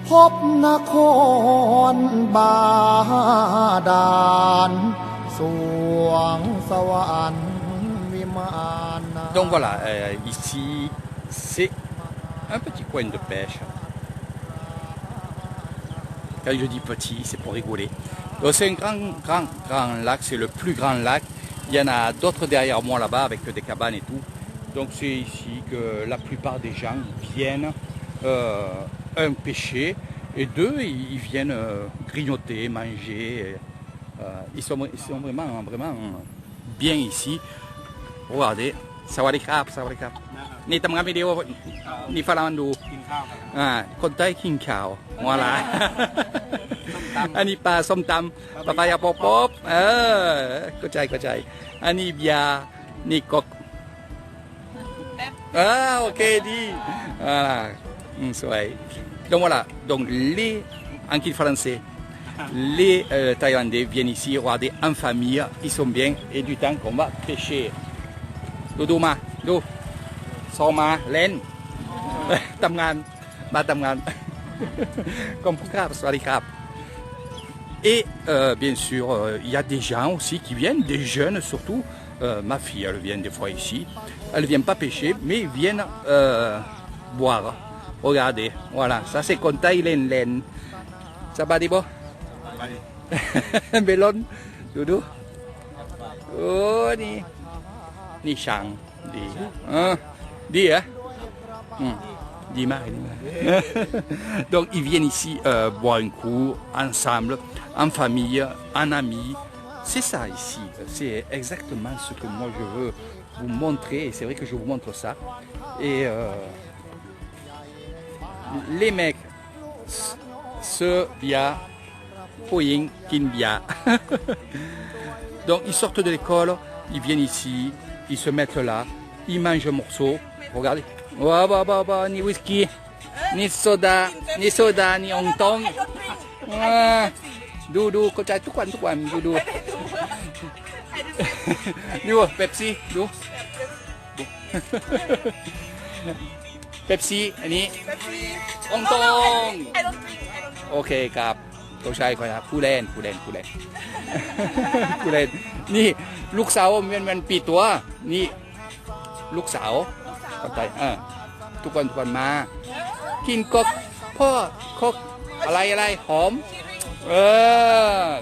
พบนครบาดาลสวงสวรรค์วิมานนา Donc voilà, ici c'est un petit coin de pêche. Quand je dis petit, c'est pour rigoler. Donc c'est un grand lac, c'est le plus grand lac. Il y en a d'autres derrière moi là-bas avec des cabanes et tout. Donc c'est ici que la plupart des gens viennent un pêcher et deux ils viennent grignoter, manger. Ils sont vraiment bien ici. Regardez, sawadee krap. นี่ทำงานวิดีโอนี่ฝรั่งดูคนใต้กินข้าวมัวละอันนี้ปลาส้มตำปลาปายาป๊อบเข้าใจอันนี้เบียร์นี่กกโอเคดีสวย donc voilà donc les en kit français les Thaïlandais viennent ici regarder en famille ils sont bien et du temps qu'on va pêcher ดูมาดูซอมาเล่นทำงานมาทำงานcommeครับสวัสดีครับ et bien sûr il y a des gens aussi qui viennent des jeunes surtout ma fille elle vient des fois ici elle vient pas pêcher mais viennent boire regardez voilà ça c'estคนไต้เล่นสบายดีบ่เบลอนดูโอ้นี่ช่างดีดีdis-moi. Donc ils viennent ici boire un coup ensemble, en famille, en amis. C'est ça ici. C'est exactement ce que moi je veux vous montrer. Et c'est vrai que je vous montre ça. Et les mecs se via Poying Kinbia. Donc ils sortent de l'école, ils viennent ici, ils se mettent là, ils mangent un morceau. Regardez. Ni whisky, ni soda, ni ong tong. ดูเข้าใจทุกวันดูนี่วะเป๊ปซี่ดูเป๊ปซี่อันนี้ong tong โอเคครับเข้าใจครับผู้เล่นนี่ลูกสาวมันปีตัวนี่ลูกสาวเข้าใจทุกวันมากินกบพ่อคกอะไรหอม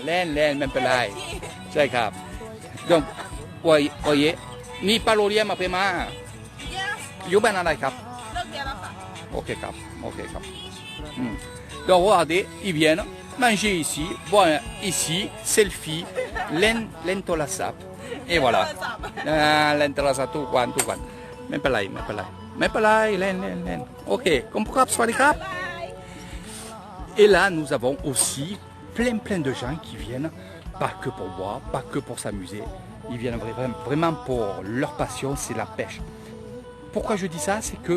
เล่นไม่เป็นไรใช่ครับdonc voyezนี่ปลาโรเลียมาเพิ่มมาอยู่บ้านอะไรครับโอเคครับdonc regardez ils viennent manger ici boire ici selfie เล่นโทรศัพท์et voilà เล่นโทรศัพท์ทุกวันไม่เป็นไรเล่นโอเคcommeครับสวัสดีครับ et là nous avons aussi plein de gens qui viennent pas que pour boire, pas que pour s'amuser, ils viennent vraiment pour leur passion, c'est la pêche. Pourquoi je dis ça? C'est que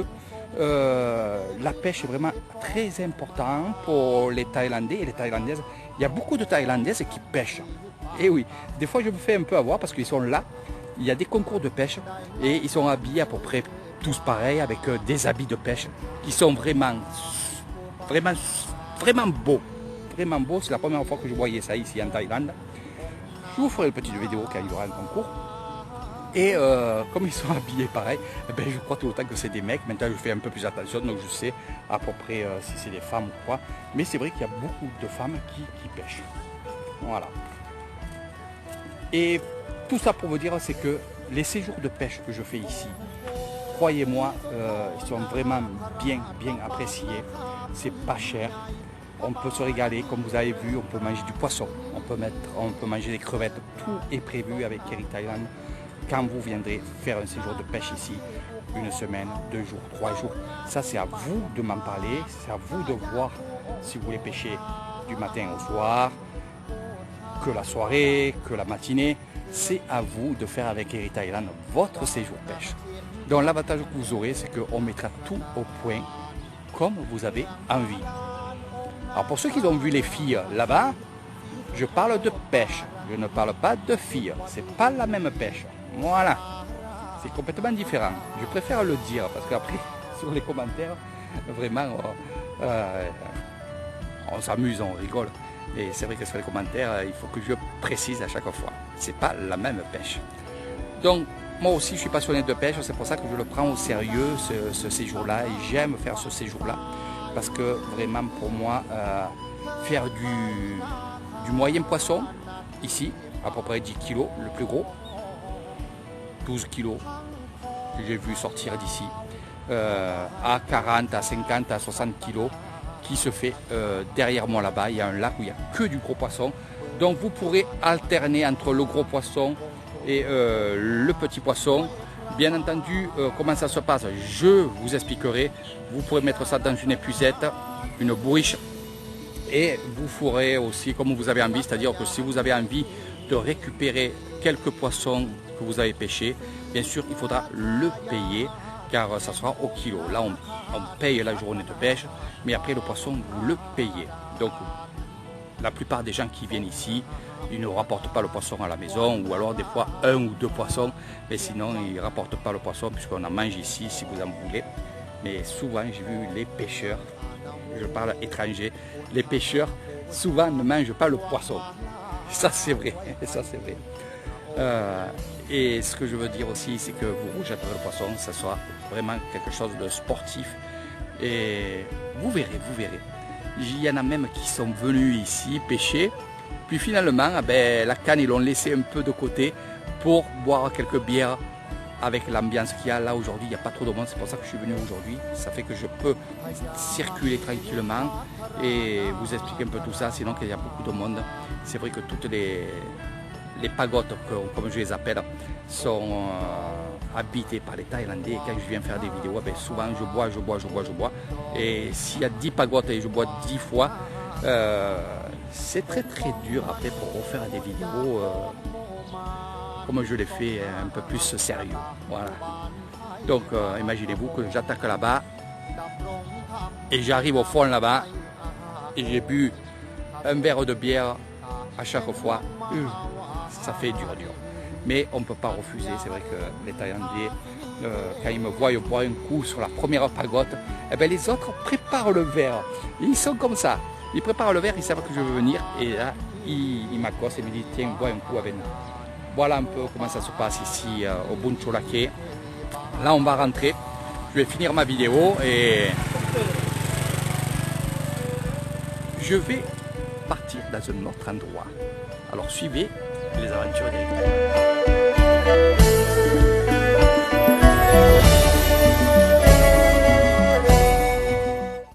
la pêche est vraiment très importante pour les Thaïlandais et les Thaïlandaises. Il y a beaucoup de Thaïlandaises qui pêchent. Et oui, des fois je me fais un peu avoir parce qu'ils sont là, il y a des concours de pêche et ils sont habillés à peu près tous pareils avec des habits de pêche qui sont vraiment beaux. Vraiment beau, c'est la première fois que je voyais ça ici en Thaïlande. Je vous ferai une petite vidéo quand il y aura un concours. Et comme ils sont habillés pareil, je crois tout le temps que c'est des mecs. Maintenant je fais un peu plus attention, donc je sais à peu près si c'est des femmes ou quoi. Mais c'est vrai qu'il y a beaucoup de femmes qui pêchent. Voilà. Et tout ça pour vous dire, c'est que les séjours de pêche que je fais ici, croyez-moi, ils sont vraiment bien appréciés. C'est pas cher. On peut se régaler, comme vous avez vu, on peut manger du poisson, on peut manger des crevettes, tout est prévu avec Kerry Thailand. Quand vous viendrez faire un séjour de pêche ici, une semaine, 2 jours, 3 jours, ça c'est à vous de m'en parler, c'est à vous de voir si vous voulez pêcher du matin au soir, que la soirée, que la matinée, c'est à vous de faire avec Kerry Thailand votre séjour pêche. Donc l'avantage que vous aurez, c'est qu'on mettra tout au point comme vous avez envie. Alors pour ceux qui ont vu les filles là-bas, je parle de pêche, je ne parle pas de filles, c'est pas la même pêche. Voilà, c'est complètement différent. Je préfère le dire parce qu'après sur les commentaires, vraiment, on s'amuse, on rigole. Et c'est vrai que sur les commentaires, il faut que je précise à chaque fois. C'est pas la même pêche. Donc, moi aussi, je suis passionné de pêche. C'est pour ça que je le prends au sérieux, ce séjour-là. Et j'aime faire ce séjour-là. Parce que vraiment, pour moi, faire du moyen poisson, ici, à peu près 10 kilos, le plus gros, 12 kilos, que j'ai vu sortir d'ici, à 40, à 50, à 60 kilos, qui se fait derrière moi là-bas. Il y a un lac où il n'y a que du gros poisson. Donc vous pourrez alterner entre le gros poisson et le petit poisson. Bien entendu, comment ça se passe, je vous expliquerai. Vous pourrez mettre ça dans une épuisette, une bourriche, et vous ferez aussi comme vous avez envie. C'est-à-dire que si vous avez envie de récupérer quelques poissons que vous avez pêchés, bien sûr, il faudra le payer, car ça sera au kilo. Là, on paye la journée de pêche, mais après le poisson, vous le payez. Donc, la plupart des gens qui viennent ici, ils ne rapportent pas le poisson à la maison, ou alors des fois 1 ou 2 poissons, mais sinon ils ne rapportent pas le poisson puisqu'on en mange ici si vous en voulez. Mais souvent j'ai vu les pêcheurs, je parle étranger, les pêcheurs souvent ne mangent pas le poisson. Ça c'est vrai, ça c'est vrai. Et ce que je veux dire aussi, c'est que vous jetterez le poisson, ça soit vraiment quelque chose de sportif. Et vous verrez, vous verrez. Il y en a même qui sont venus ici pêcher, puis finalement, la canne, ils l'ont laissé un peu de côté pour boire quelques bières avec l'ambiance qu'il y a là aujourd'hui. Il n'y a pas trop de monde, c'est pour ça que je suis venu aujourd'hui. Ça fait que je peux circuler tranquillement et vous expliquer un peu tout ça, sinon qu'il y a beaucoup de monde. C'est vrai que toutes les pagodes, comme je les appelle, sont habitées par les Thaïlandais. Et quand je viens faire des vidéos, souvent je bois. Et s'il y a 10 pagodes et je bois 10 fois, c'est très dur après pour refaire des vidéos comme je l'ai fait un peu plus sérieux. Voilà. Donc imaginez-vous que j'attaque là-bas et j'arrive au fond là-bas et j'ai bu un verre de bière à chaque fois. Ça fait dur. Mais on ne peut pas refuser. C'est vrai que les Thaïlandais, quand ils me voient boire un coup sur la première pagode, les autres préparent le verre. Ils sont comme ça. Ils préparent le verre, ils savent que je veux venir. Et là, ils m'accostent et me disent tiens, bois un coup avec nous. Voilà un peu comment ça se passe ici au Buncho Lake. Là, on va rentrer. Je vais finir ma vidéo et je vais partir dans un autre endroit. Alors suivez les aventures des